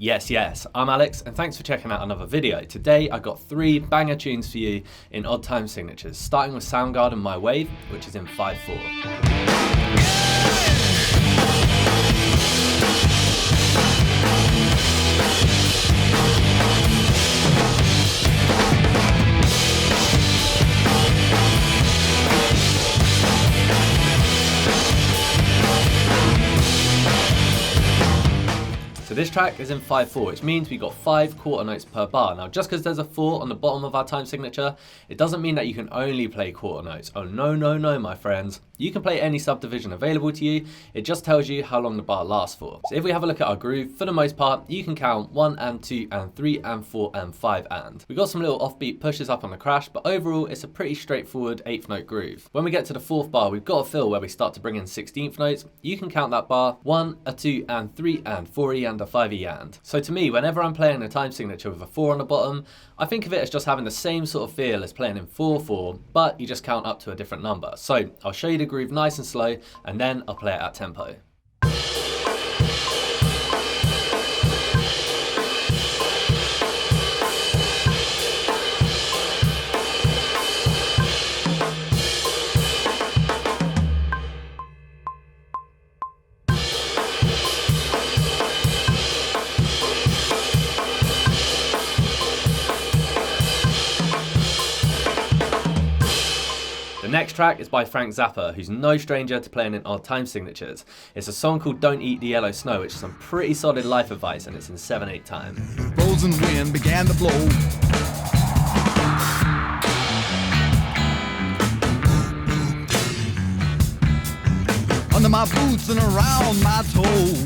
Yes, I'm Alex, and thanks for checking out another video. Today I got 3 banger tunes for you in odd time signatures, starting with Soundgarden My Wave, which is in 5/4. So this track is in 5/4, which means we got 5 quarter notes per bar. Now, just because there's a 4 on the bottom of our time signature, it doesn't mean that you can only play quarter notes. Oh no, my friends. You can play any subdivision available to you. It just tells you how long the bar lasts for. So if we have a look at our groove, for the most part, you can count 1 and 2 and 3 and 4 and 5 and. We got some little offbeat pushes up on the crash, but overall, it's a pretty straightforward 8th note groove. When we get to the 4th bar, we've got a fill where we start to bring in 16th notes. You can count that bar 1, a 2 and 3 and 4E and a 5E and. So to me, whenever I'm playing a time signature with a 4 on the bottom, I think of it as just having the same sort of feel as playing in 4/4, but you just count up to a different number. So I'll show you the groove nice and slow, and then I'll play it at tempo. The next track is by Zappa, who's no stranger to playing in odd time signatures. It's a song called Don't Eat the Yellow Snow, which is some pretty solid life advice, and it's in 7/8 time. Frozen wind began to blow. Under my boots and around my toes.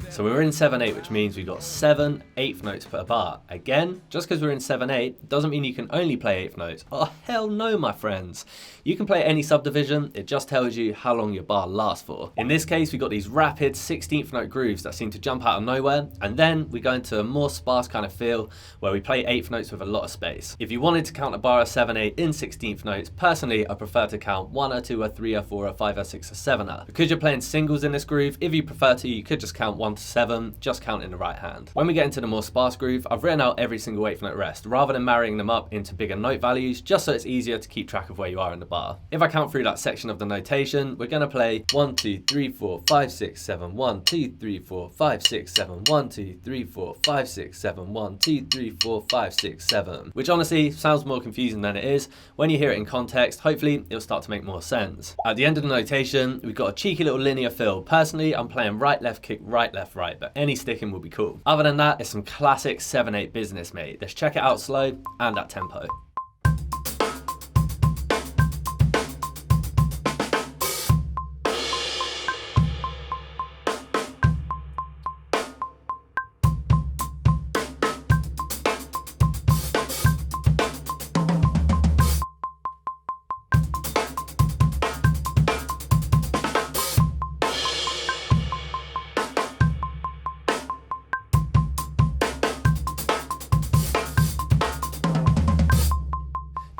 So we're in 7/8, which means we've got 7 8th notes per bar. Again, just because we're in 7/8 doesn't mean you can only play 8th notes. Oh hell no, my friends. You can play any subdivision, it just tells you how long your bar lasts for. In this case, we got these rapid 16th note grooves that seem to jump out of nowhere, and then we go into a more sparse kind of feel where we play 8th notes with a lot of space. If you wanted to count a bar of 7/8 in 16th notes, personally I prefer to count 1, a 2, a 3, a 4, a 5, a 6, a 7. Because you're playing singles in this groove, if you prefer to, you could just count 1 to 7, just count in the right hand. When we get into the more sparse groove, I've written out every single 8th note rest, rather than marrying them up into bigger note values, just so it's easier to keep track of where you are in the bar. If I count through that section of the notation, we're gonna play 1, 2, 3, 4, 5, 6, 7, 1, 2, 3, 4, 5, 6, 7, 1, 2, 3, 4, 5, 6, 7, 1, 2, 3, 4, 5, 6, 7. Which honestly sounds more confusing than it is. When you hear it in context, hopefully it'll start to make more sense. At the end of the notation, we've got a cheeky little linear fill. Personally, I'm playing right, left, kick, right, left, but any sticking will be cool. Other than that, it's some classic 7/8 business, mate. Let's check it out slow and at tempo.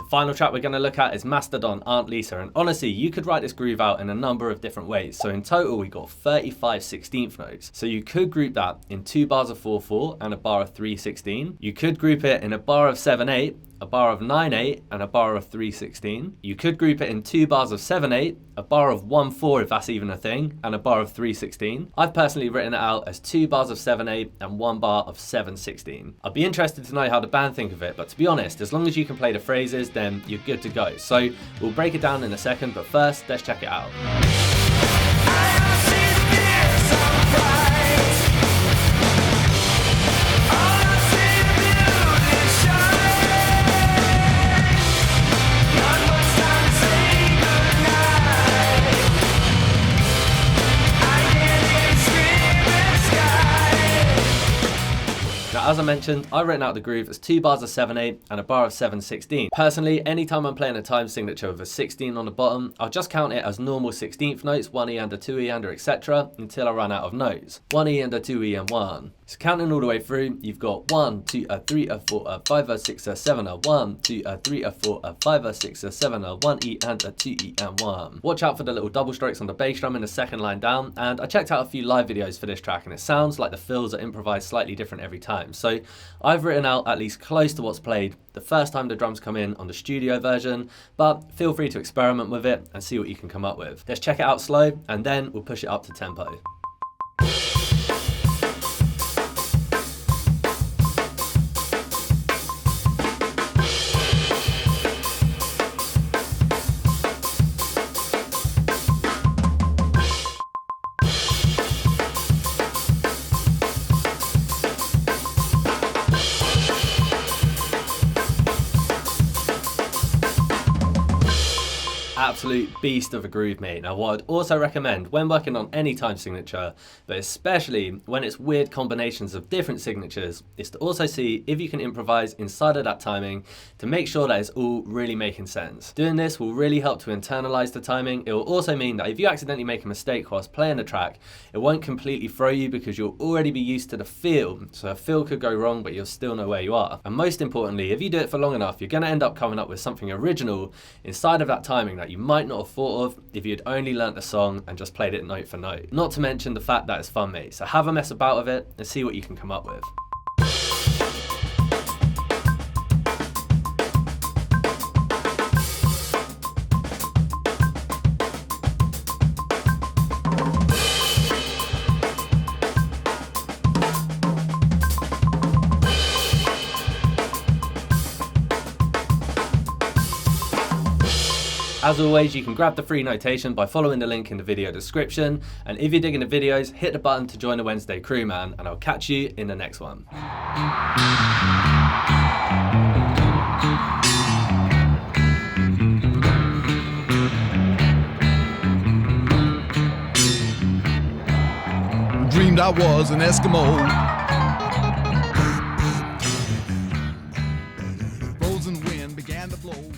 Final track we're going to look at is Mastadon, Aunt Lisa, and honestly, you could write this groove out in a number of different ways. So in total, we got 35 16th notes. So you could group that in 2 bars of 4/4 and a bar of 3/16. You could group it in a bar of 7/8, a bar of 9/8, and a bar of 3/16. You could group it in 2 bars of 7/8, a bar of 1/4 if that's even a thing, and a bar of 3/16. I've personally written it out as 2 bars of 7/8 and 1 bar of 7/16. I'd be interested to know how the band think of it, but to be honest, as long as you can play the phrases, then you're good to go. So we'll break it down in a second, but first, let's check it out. As I mentioned, I've written out the groove as 2 bars of 7/8 and a bar of 7/16. Personally, anytime I'm playing a time signature with a 16 on the bottom, I'll just count it as normal 16th notes, 1E and a 2E and a etc. until I run out of notes. 1E and a 2E and 1. So counting all the way through, you've got 1, 2, 3, 4, 5, 6, 7, 1, 2, 3, 4, 5, 6, 7, 1E and a 2E and 1. Watch out for the little double strokes on the bass drum in the second line down, and I checked out a few live videos for this track and it sounds like the fills are improvised slightly different every time. So I've written out at least close to what's played the first time the drums come in on the studio version, but feel free to experiment with it and see what you can come up with. Let's check it out slow and then we'll push it up to tempo. Absolute beast of a groove, mate. Now what I'd also recommend when working on any time signature, but especially when it's weird combinations of different signatures, is to also see if you can improvise inside of that timing to make sure that it's all really making sense. Doing this will really help to internalize the timing. It will also mean that if you accidentally make a mistake whilst playing the track, it won't completely throw you because you'll already be used to the feel. So a feel could go wrong, but you'll still know where you are. And most importantly, if you do it for long enough, you're going to end up coming up with something original inside of that timing that you might not have thought of if you'd only learnt the song and just played it note for note. Not to mention the fact that it's fun, mate. So have a mess about with it and see what you can come up with. As always, you can grab the free notation by following the link in the video description. And if you're digging the videos, hit the button to join the Wednesday crew, man. And I'll catch you in the next one. Dreamed I was an Eskimo. Frozen wind began to blow.